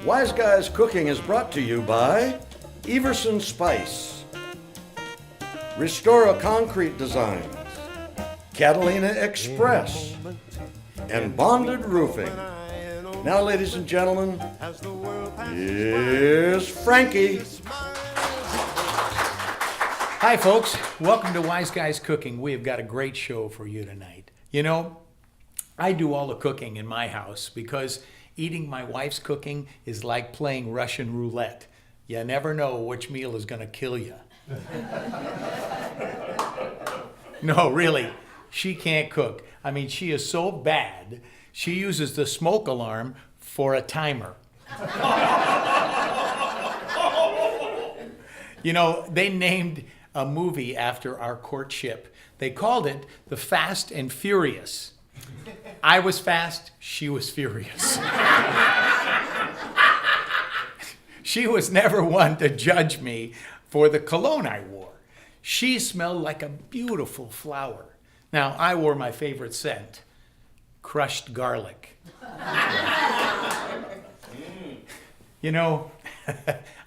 Wise Guys Cooking is brought to you by Everson Spice, Restora Concrete Designs, Catalina Express, and Bonded Roofing. Now, ladies and gentlemen, here's Frankie. Hi, folks. Welcome to Wise Guys Cooking. We have got a great show for you tonight. You know, I do all the cooking in my house because eating my wife's cooking is like playing Russian roulette. You never know which meal is going to kill you. No, really, she can't cook. I mean, she is so bad, she uses the smoke alarm for a timer. You know, they named a movie after our courtship. They called it The Fast and Furious. I was fast, she was furious. She was never one to judge me for the cologne I wore. She smelled like a beautiful flower. Now, I wore my favorite scent, crushed garlic. You know,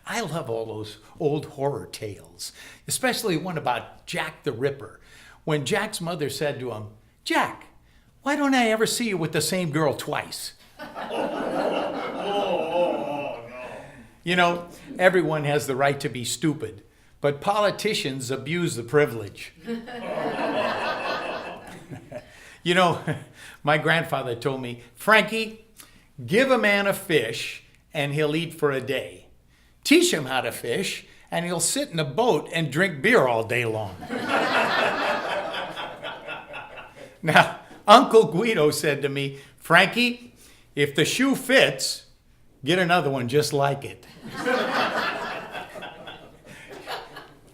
I love all those old horror tales, especially one about Jack the Ripper, when Jack's mother said to him, "Jack, why don't I ever see you with the same girl twice?" You know, everyone has the right to be stupid, but politicians abuse the privilege. You know, my grandfather told me, "Frankie, give a man a fish and he'll eat for a day. Teach him how to fish and he'll sit in a boat and drink beer all day long." Now, Uncle Guido said to me, "Frankie, if the shoe fits, get another one just like it."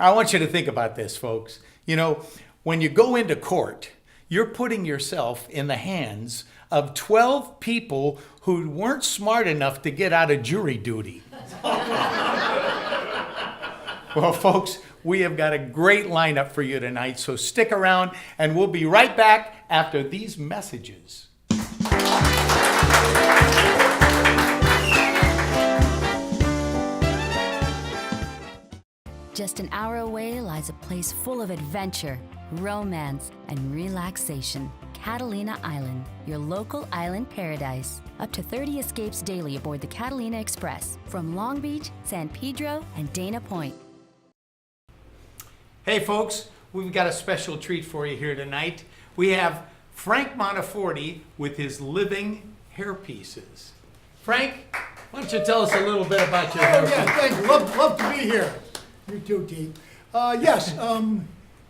I want you to think about this, folks. You know, when you go into court, you're putting yourself in the hands of 12 people who weren't smart enough to get out of jury duty. Well, folks, we have got a great lineup for you tonight, so stick around, and we'll be right back after these messages. Just an hour away lies a place full of adventure, romance, and relaxation. Catalina Island, your local island paradise. Up to 30 escapes daily aboard the Catalina Express from Long Beach, San Pedro, and Dana Point. Hey, folks, we've got a special treat for you here tonight. We have Frank Monteforti with his living hairpieces. Frank, why don't you tell us a little bit about your hairpieces? Yeah, thank you. Love to be here. You too, Dee. Yes,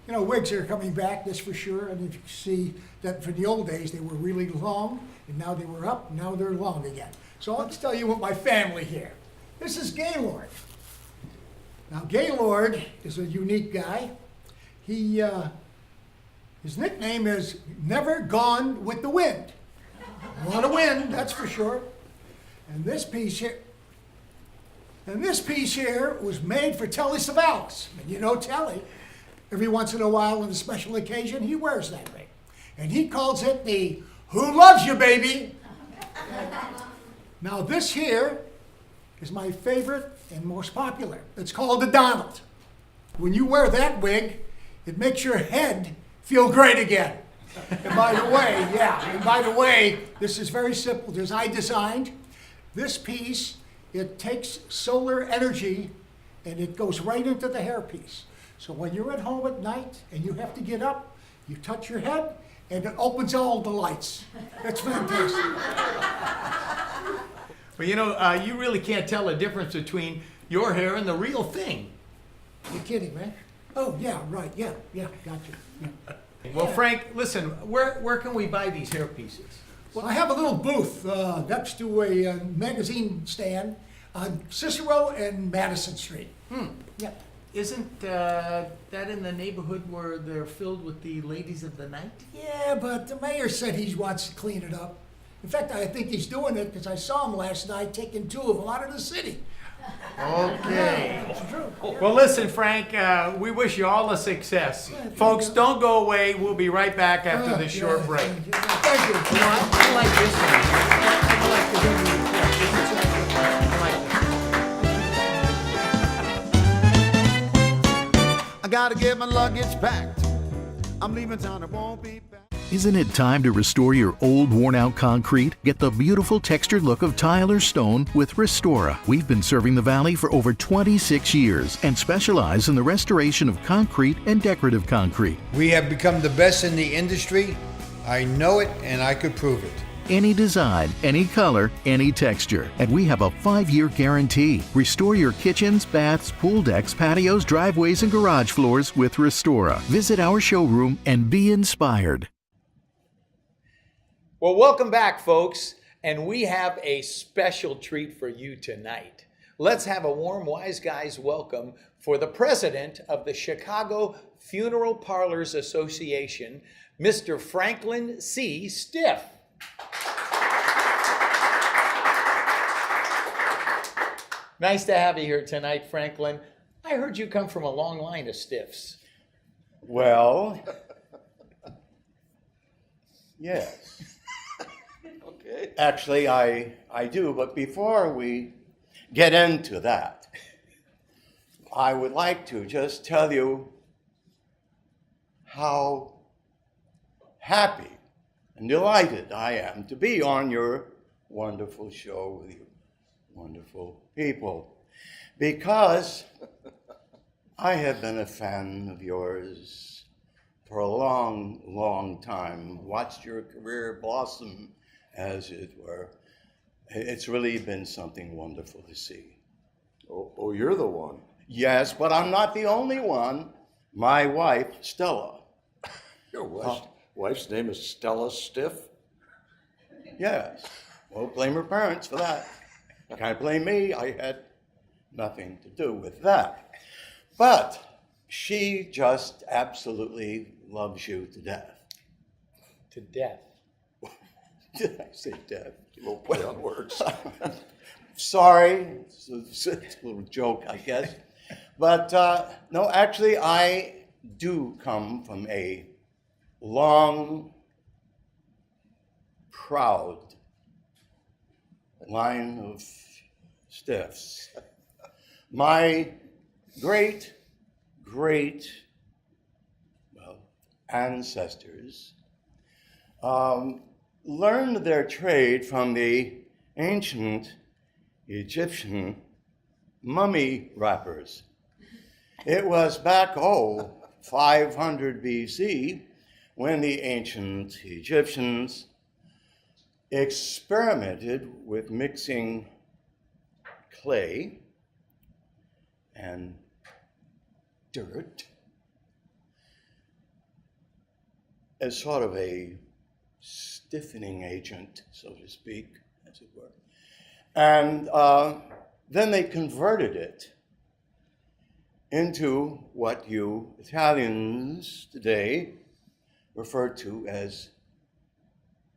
you know, wigs are coming back, that's for sure. And if you see that for the old days, they were really long, and now they were up, now they're long again. So I'll just tell you what my family here. This is Gaylord. Now, Gaylord is a unique guy. His nickname is Never Gone with the Wind. A lot of wind, that's for sure. And this piece here was made for Telly Savalas. And you know Telly, every once in a while on a special occasion, he wears that ring. And he calls it the Who Loves You Baby. Now this here is my favorite and most popular. It's called the Donald. When you wear that wig, it makes your head feel great again. And by the way, this is very simple. As I designed this piece, it takes solar energy and it goes right into the hairpiece. So when you're at home at night and you have to get up, you touch your head and it opens all the lights. It's fantastic. Well, you know, you really can't tell the difference between your hair and the real thing. You're kidding, man? Oh, yeah, right, yeah, got you. Yeah. Well, Frank, listen, where can we buy these hairpieces? Well, I have a little booth next to a magazine stand on Cicero and Madison Street. Yeah. Isn't that in the neighborhood where they're filled with the ladies of the night? Yeah, but the mayor said he wants to clean it up. In fact, I think he's doing it because I saw him last night taking two of them out of the city. Okay. It's true. Well, listen, Frank, we wish you all the success. Folks, don't go away. We'll be right back after this short break. Thank you. I like this one. I like the gotta get my luggage packed. I'm leaving town, I won't be back. Isn't it time to restore your old, worn-out concrete? Get the beautiful textured look of tile or stone with Restora. We've been serving the Valley for over 26 years and specialize in the restoration of concrete and decorative concrete. We have become the best in the industry. I know it and I could prove it. Any design, any color, any texture. And we have a 5-year guarantee. Restore your kitchens, baths, pool decks, patios, driveways, and garage floors with Restora. Visit our showroom and be inspired. Well, welcome back, folks, and we have a special treat for you tonight. Let's have a warm Wise Guys welcome for the president of the Chicago Funeral Parlors Association, Mr. Franklin C. Stiff. Nice to have you here tonight, Franklin. I heard you come from a long line of Stiffs. Well, yes. Okay. Actually, I do, but before we get into that, I would like to just tell you how happy and delighted I am to be on your wonderful show with you wonderful people, because I have been a fan of yours for a long, long time, watched your career blossom, as it were. It's really been something wonderful to see. Oh, you're the one. Yes, but I'm not the only one. My wife, Stella. Your wife's name is Stella Stiff? Yes. Won't blame her parents for that. Can't blame me. I had nothing to do with that. But she just absolutely loves you to death. To death. Did I say death? A little play on words. Sorry, it's a little joke, I guess. But no, actually, I do come from a long, proud line of Stiffs. My great ancestors learned their trade from the ancient Egyptian mummy wrappers. It was back, 500 BC, when the ancient Egyptians experimented with mixing clay and dirt as sort of a stiffening agent, so to speak, as it were. And then they converted it into what you Italians today refer to as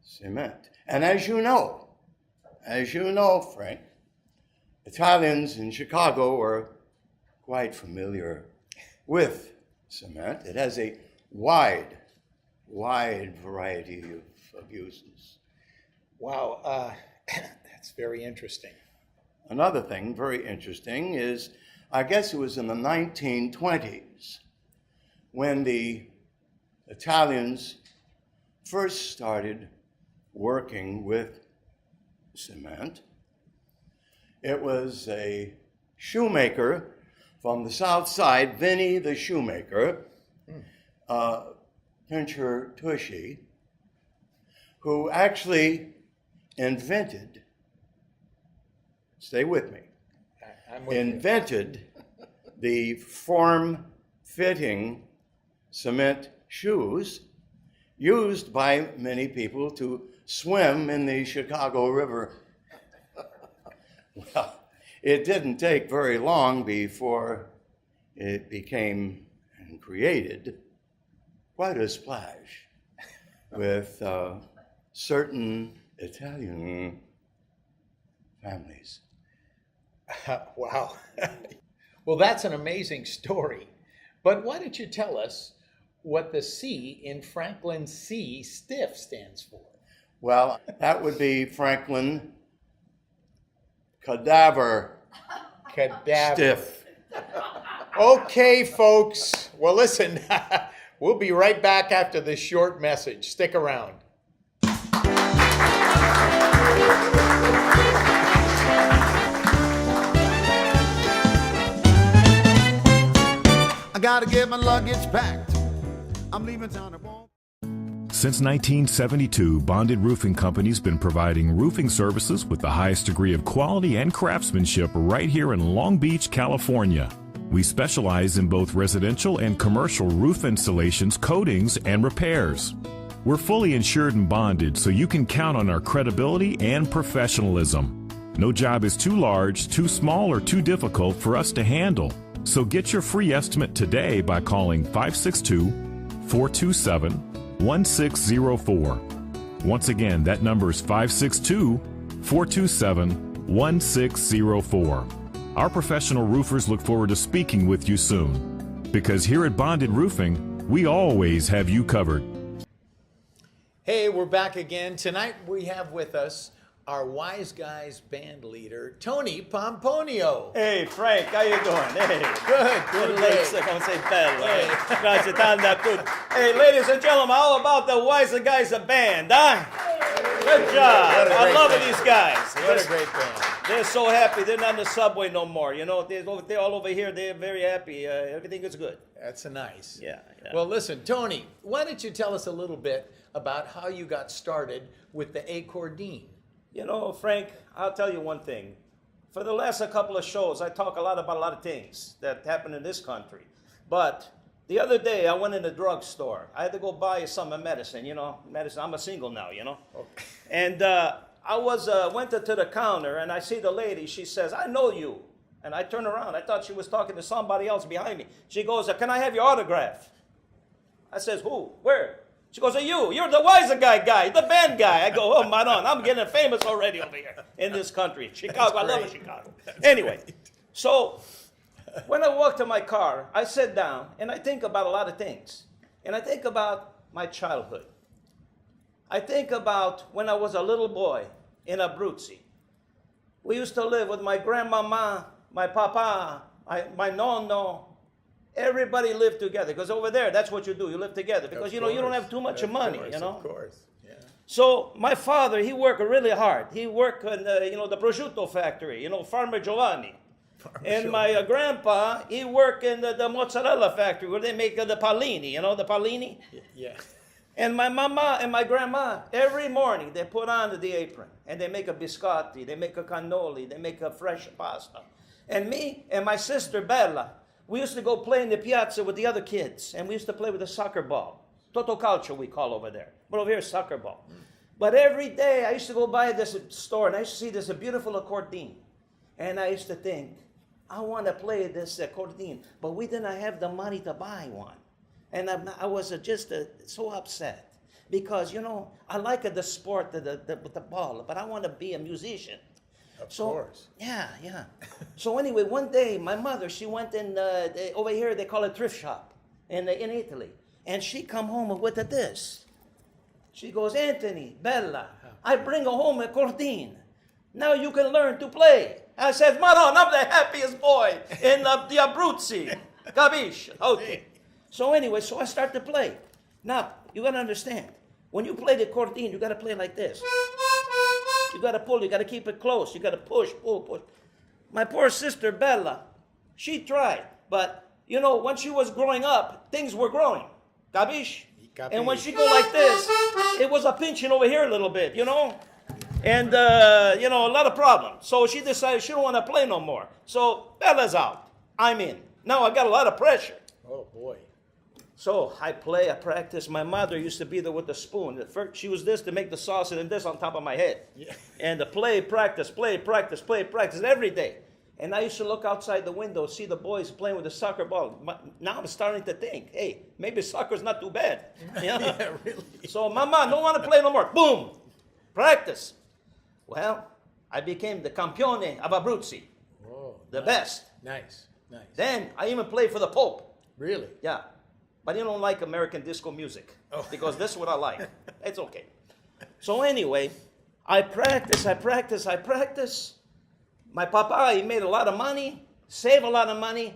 cement. And as you know, Frank, Italians in Chicago are quite familiar with cement. It has a wide variety of uses. Wow, that's very interesting. Another thing very interesting is, I guess it was in the 1920s when the Italians first started working with cement. It was a shoemaker from the South Side, Vinny the Shoemaker, Pincher Tushy, who actually invented, stay with me, I'm with you. invented the form-fitting cement shoes used by many people to swim in the Chicago River. Well, it didn't take very long before it became and created quite a splash with certain Italian families. Wow. Well, that's an amazing story. But why don't you tell us what the C in Franklin C. Stiff stands for? Well, that would be Franklin Cadaver Cadaver. Stiff. Okay, folks. Well, listen, we'll be right back after this short message. Stick around. I gotta get my luggage packed. I'm leaving town at one. Since 1972, Bonded Roofing Company's been providing roofing services with the highest degree of quality and craftsmanship right here in Long Beach, California. We specialize in both residential and commercial roof installations, coatings, and repairs. We're fully insured and bonded, so you can count on our credibility and professionalism. No job is too large, too small, or too difficult for us to handle. So get your free estimate today by calling 562-427-1604. Once again, that number is 562-427-1604. Our professional roofers look forward to speaking with you soon. Because here at Bonded Roofing, we always have you covered. Hey, we're back again. Tonight we have with us our Wise Guys band leader, Tony Pomponio. Hey Frank, how you doing? Hey. Good. Lei come sei bello. Grazie tanto a tutti. Hey, ladies and gentlemen, how about the Wise Guys band, huh? Good job. I love these guys. What a great band. They're so happy. They're not on the subway no more. You know, they're all over here. They're very happy. Everything is good. That's nice. Yeah. Well, listen, Tony, why don't you tell us a little bit about how you got started with the Accordeon? You know, Frank, I'll tell you one thing. For the last couple of shows, I talk a lot about a lot of things that happen in this country. But the other day, I went in the drugstore. I had to go buy some medicine, medicine. I'm a single now, Okay. And I went to the counter, and I see the lady. She says, I know you. And I turn around. I thought she was talking to somebody else behind me. She goes, can I have your autograph? I says, who? Where? She goes, you're the Wiser guy, the band guy. I go, oh, Manon, I'm getting famous already over here in this country. Chicago, I love Chicago. Anyway, so when I walk to my car, I sit down and I think about a lot of things. And I think about my childhood. I think about when I was a little boy in Abruzzi. We used to live with my grandmama, my papa, my nonno. Everybody lived together, because over there, that's what you do. You live together, because, you don't have too much money, Of course, yeah. So my father, he worked really hard. He worked in, the prosciutto factory, Farmer Giovanni. My grandpa, he worked in the mozzarella factory where they make the Pallini, the Pallini? Yeah. And my mama and my grandma, every morning, they put on the apron, and they make a biscotti, they make a cannoli, they make a fresh pasta. And me and my sister Bella, we used to go play in the piazza with the other kids, and we used to play with a soccer ball. Toto calcio, we call over there. But over here, soccer ball. But every day, I used to go by this store, and I used to see this beautiful accordion. And I used to think, I want to play this accordion, but we didn't have the money to buy one. And I was just so upset. Because, I like the sport with the ball, but I want to be a musician. Of course. Yeah. So anyway, one day, my mother, she went in, over here, they call it thrift shop in Italy. And she come home with this. She goes, Anthony, Bella, I bring home a accordion. Now you can learn to play. I said, Maron, I'm the happiest boy in the Abruzzi. Capisci? Okay. So anyway, I start to play. Now, you got to understand, when you play the accordion, you got to play like this. You got to pull, you got to keep it close. You got to push, pull. My poor sister, Bella, she tried. But, when she was growing up, things were growing. Capisci? And when she go like this, it was a pinching over here a little bit, And, a lot of problems. So she decided she don't want to play no more. So Bella's out. I'm in. Now I got a lot of pressure. Oh, boy. So I practice. My mother used to be there with the spoon. At first, she was this to make the sausage and this on top of my head. Yeah. And the practice every day. And I used to look outside the window, see the boys playing with the soccer ball. Now I'm starting to think, hey, maybe soccer's not too bad. Yeah, really. So, Mama, don't want to play no more. Boom! Practice. Well, I became the campione of Abruzzi. Whoa, the best. Nice. Then I even played for the Pope. Really? Yeah. But you don't like American disco music. Oh. Because this is what I like. It's okay. So anyway, I practice. My papa, he made a lot of money, saved a lot of money.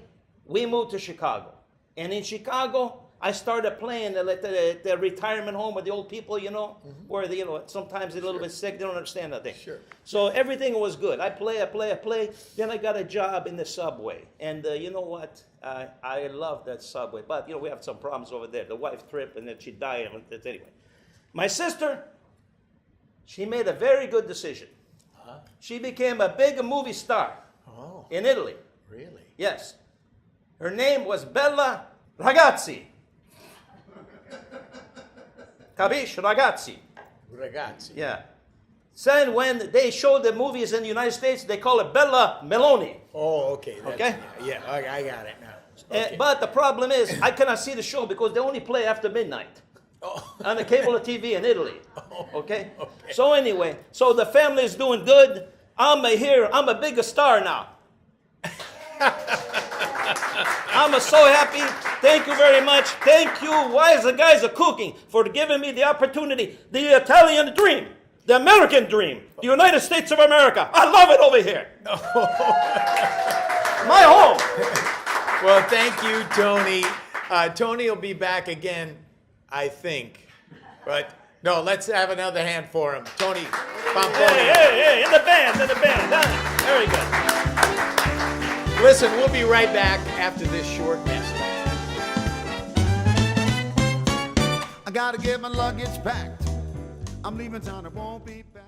we moved to Chicago. And in Chicago, I started playing at the retirement home with the old people, you know, where they, you know, sometimes they're a little bit sick, they don't understand nothing. Sure. So everything was good. I play. Then I got a job in the subway. And you know what? I love that subway. But, you know, we have some problems over there. The wife tripped and then she died. Anyway. My sister, she made a very good decision. She became a big movie star in Italy. Really? Yes. Her name was Bella Ragazzi. Capisci? Ragazzi. Ragazzi. Yeah. Then when they show the movies in the United States, they call it Bella Meloni. Oh, okay. Okay? Yeah, I got it now. Okay. But the problem is, I cannot see the show because they only play after midnight. On the cable TV in Italy. Okay? So anyway, so the family is doing good. I'm a bigger star now. I'm so happy. Thank you very much. Thank you, Wise Guys of Cooking, for giving me the opportunity. The Italian dream, the American dream, the United States of America. I love it over here. My home. Well, thank you, Tony. Tony will be back again, I think. But no, let's have another hand for him. Tony Pomponio. Hey, in the band. Very good. Listen, we'll be right back after this short message. I gotta get my luggage packed. I'm leaving town, I won't be back.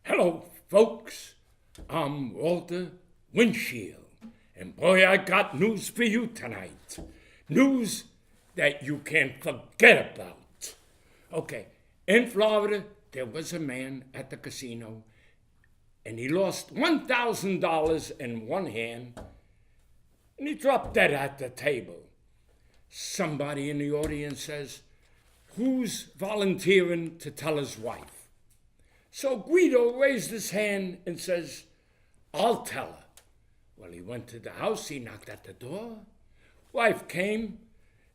Hello, folks. I'm Walter Windshield, and boy, I got news for you tonight. News that you can't forget about. Okay, in Florida, there was a man at the casino, and he lost $1,000 in one hand, and he dropped that at the table. Somebody in the audience says, "Who's volunteering to tell his wife?" So Guido raised his hand and says, "I'll tell her." Well, he went to the house, he knocked at the door. Wife came,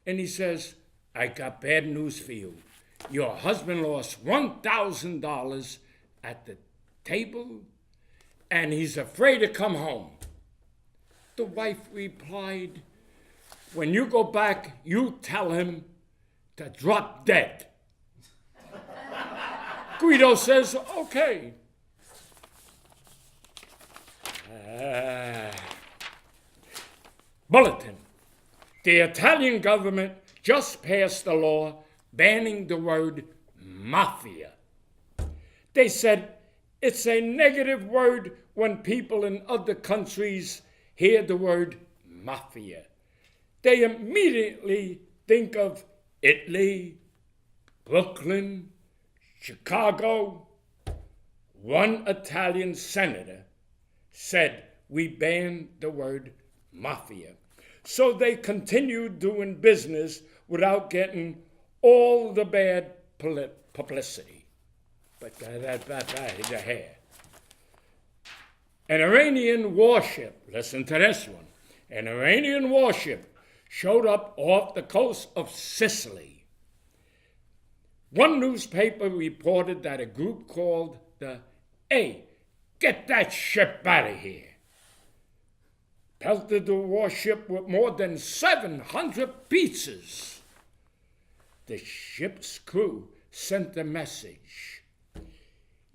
and he says, "I got bad news for you. Your husband lost $1,000 at the table, and he's afraid to come home." The wife replied, "When you go back, you tell him to drop dead." Guido says, "Okay." Bulletin. The Italian government just passed a law banning the word mafia. They said it's a negative word when people in other countries hear the word mafia. They immediately think of Italy, Brooklyn, Chicago. One Italian senator said we banned the word mafia. So they continued doing business without getting all the bad publicity. But the hair. An Iranian warship, listen to this one, an Iranian warship showed up off the coast of Sicily. One newspaper reported that a group called the "Hey, get that ship out of here" pelted the warship with more than 700 pieces. The ship's crew sent a message: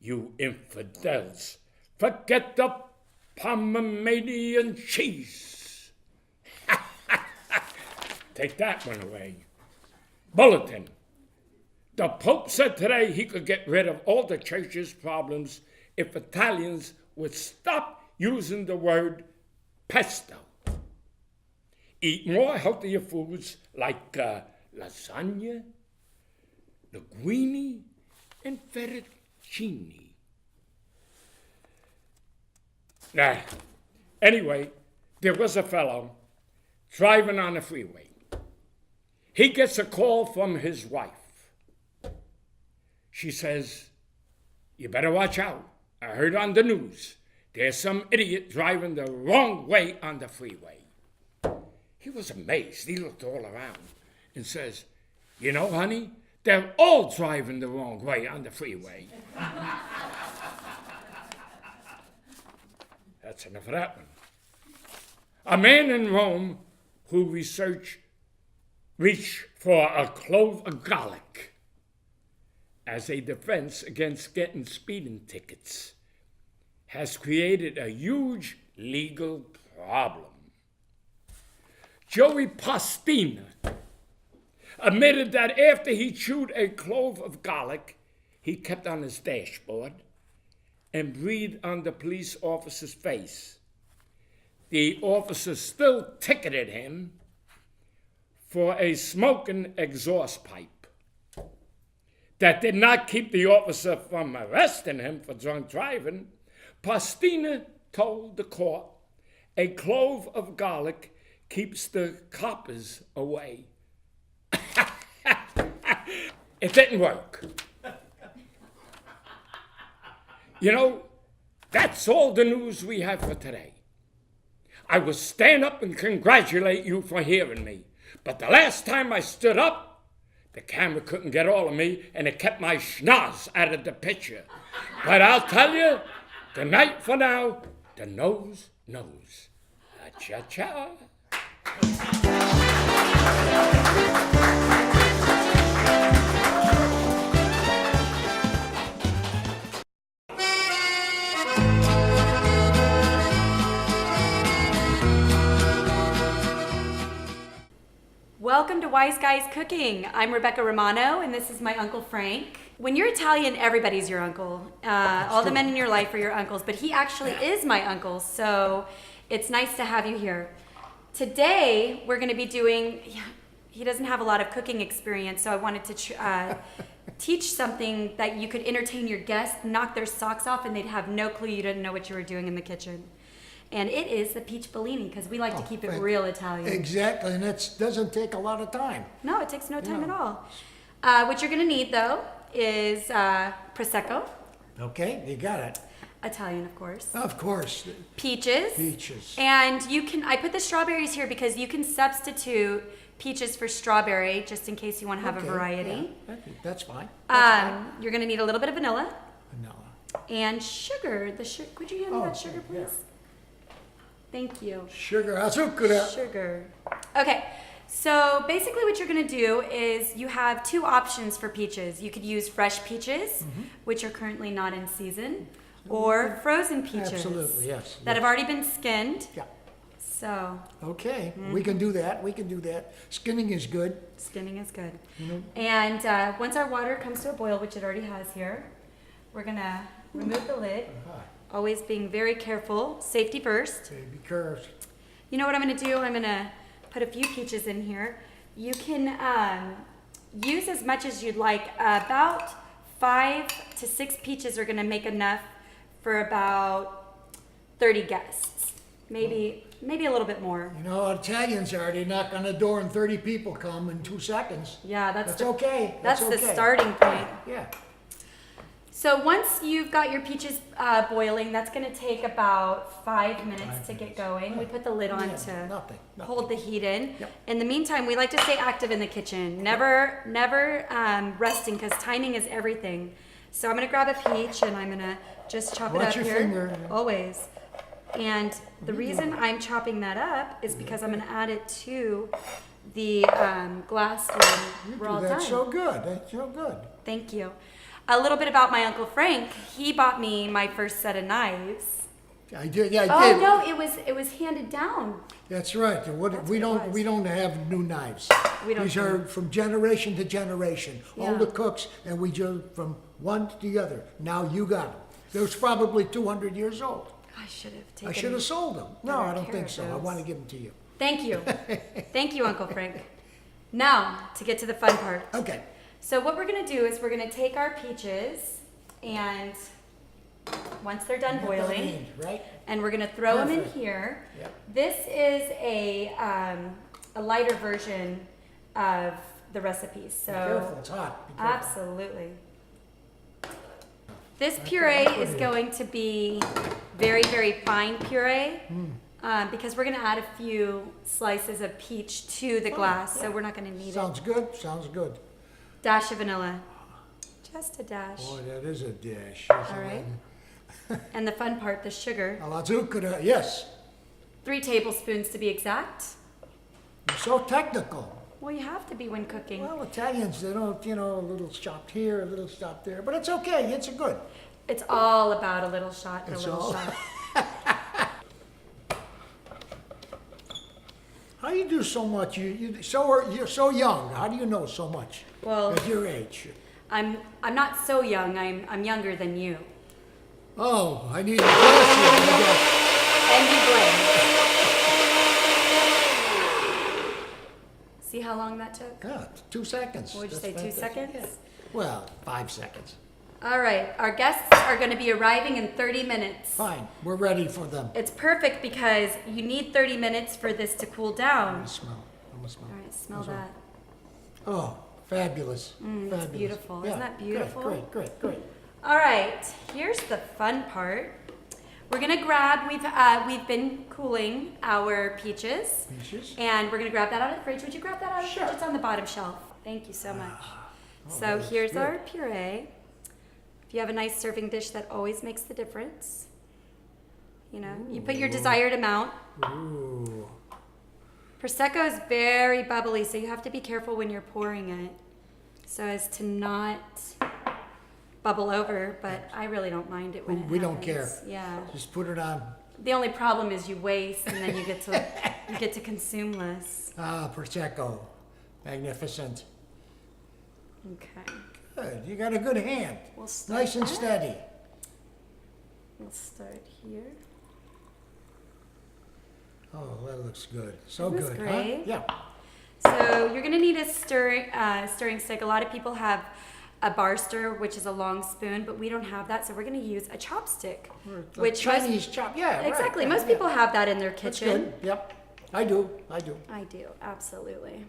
"You infidels, forget the Parmesan cheese." Take that one away. Bulletin. The Pope said today he could get rid of all the church's problems if Italians would stop using the word pesto. Eat more healthier foods like lasagna, linguine, and fettuccine. Anyway, there was a fellow driving on the freeway. He gets a call from his wife. She says, "You better watch out. I heard on the news there's some idiot driving the wrong way on the freeway." He was amazed. He looked all around and says, "You know, honey, they're all driving the wrong way on the freeway." That's enough of that one. A man in Rome who reached for a clove of garlic as a defense against getting speeding tickets has created a huge legal problem. Joey Pastina admitted that after he chewed a clove of garlic, he kept on his dashboard and breathed on the police officer's face. The officer still ticketed him for a smoking exhaust pipe. That did not keep the officer from arresting him for drunk driving. Pastina told the court a clove of garlic keeps the coppers away. It didn't work. You know, that's all the news we have for today. I will stand up and congratulate you for hearing me. But the last time I stood up, the camera couldn't get all of me, and it kept my schnoz out of the picture. But I'll tell you, good night for now. The nose knows. Cha-cha. Welcome to Wise Guys Cooking. I'm Rebecca Romano, and this is my Uncle Frank. When you're Italian, everybody's your uncle. All the men in your life are your uncles, but he actually is my uncle, so it's nice to have you here. Today, we're going to be doing, he doesn't have a lot of cooking experience, so I wanted to teach something that you could entertain your guests, knock their socks off, and they'd have no clue you didn't know what you were doing in the kitchen. And it is the peach bellini, because we like to keep it real Italian. Exactly, and it doesn't take a lot of time. No, it takes no time at all. What you're going to need, though, is Prosecco. Okay, you got it. Italian, of course. Of course. Peaches. Peaches. And I put the strawberries here because you can substitute peaches for strawberry, just in case you want to have a variety. Yeah, that's fine. You're going to need a little bit of vanilla. Vanilla. And sugar. Could you hand me that sugar, please? Yeah. Thank you. Sugar, azúcar. Sugar. Okay, so basically what you're gonna do is you have two options for peaches. You could use fresh peaches, which are currently not in season, or frozen peaches. Absolutely, yes. That have already been skinned. Yeah. So. Okay, we can do that. Skinning is good. Skinning is good. And once our water comes to a boil, which it already has here, we're gonna remove the lid. Always being very careful. Safety first. Baby curves. You know what I'm going to do? I'm going to put a few peaches in here. You can use as much as you'd like. About 5 to 6 peaches are going to make enough for about 30 guests. Maybe a little bit more. You know, Italians are. They knock on the door and 30 people come in 2 seconds. Yeah, that's okay. That's the starting point. Yeah. So once you've got your peaches boiling, that's going to take about 5 minutes to get going. We put the lid on to hold the heat in. Yep. In the meantime, we like to stay active in the kitchen, never resting, because timing is everything. So I'm going to grab a peach and I'm going to just chop it up here. Watch your finger. Always. And the reason I'm chopping that up is because I'm going to add it to the glass when we're all done. That's so good. That's so good. Thank you. A little bit about my Uncle Frank. He bought me my first set of knives. I did. Yeah, I Oh did. no, it was handed down. That's right. We don't have new knives. We don't. These are from generation to generation. Yeah. Older cooks, and we just from one to the other. Now you got them. They was probably 200 years old. I should have taken. I should have sold them. No, I don't care think of so. I those. want to give them to you. Thank you. Thank you, Uncle Frank. Now, to get to the fun part. Okay. So what we're going to do is we're going to take our peaches and once they're done boiling. Right? And we're gonna throw them in Perfect. here. Yep. This is a lighter version of the recipe. So Be careful, it's hot. Be careful. absolutely. This puree is going to be very, very fine puree because we're gonna add a few slices of peach to the glass, so we're not gonna need Sounds good, sounds good. Dash of vanilla, just a dash. Boy, that is a dish. All right. And the fun part, the sugar. Yes. 3 tablespoons to be exact. You're so technical. Well, you have to be when cooking. Well, Italians, they don't, a little chopped here, a little chopped there, but it's okay, it's good. It's all about a little shot and a It's little all- shot. How do you do so much? You're so young. How do you know so much? Well, at your age. I'm not so young. I'm younger than you. Oh, I need to bless you. And you blame. See how long that took? Yeah, 2 seconds. What would you That's say, 2 fantastic. seconds? Well, 5 seconds. All right, our guests are going to be arriving in 30 minutes. Fine, we're ready for them. It's perfect because you need 30 minutes for this to cool down. I'm gonna smell. All right, smell that. Oh, fabulous. Fabulous. It's beautiful. Yeah, Isn't that beautiful? Great. All right, here's the fun part. We're gonna grab. We've been cooling our peaches, and we're gonna grab that out of the fridge. Would you grab that out of the fridge? It's on the bottom shelf. Thank you so much. So here's our puree. If you have a nice serving dish, that always makes the difference. You put your desired amount. Ooh. Prosecco is very bubbly, so you have to be careful when you're pouring it, so as to not bubble over. But I really don't mind it when it We don't happens. care. Yeah. Just put it on. The only problem is you waste, and then you get to consume less. Ah, Prosecco. Magnificent. Okay. Good. You got a good hand. We'll start Nice and that. steady. We'll start here. Oh, that looks good. So Isn't this good. great? Huh? Yeah. So you're gonna need a stirring stick. A lot of people have a bar stir, which is a long spoon, but we don't have that, so we're gonna use a chopstick. Which Chinese chop. Yeah. Exactly. Right. Most Yeah. people have that in their That's kitchen. good. Yep. I do. I do, absolutely.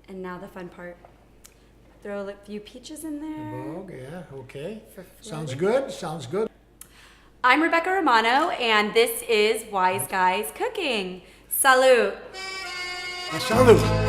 And now the fun part. Throw a few peaches in there. Oh, yeah. Okay. For Sounds flavor. good. Sounds good. I'm Rebecca Romano, and this is Wise Guys Cooking. Salute. Salute.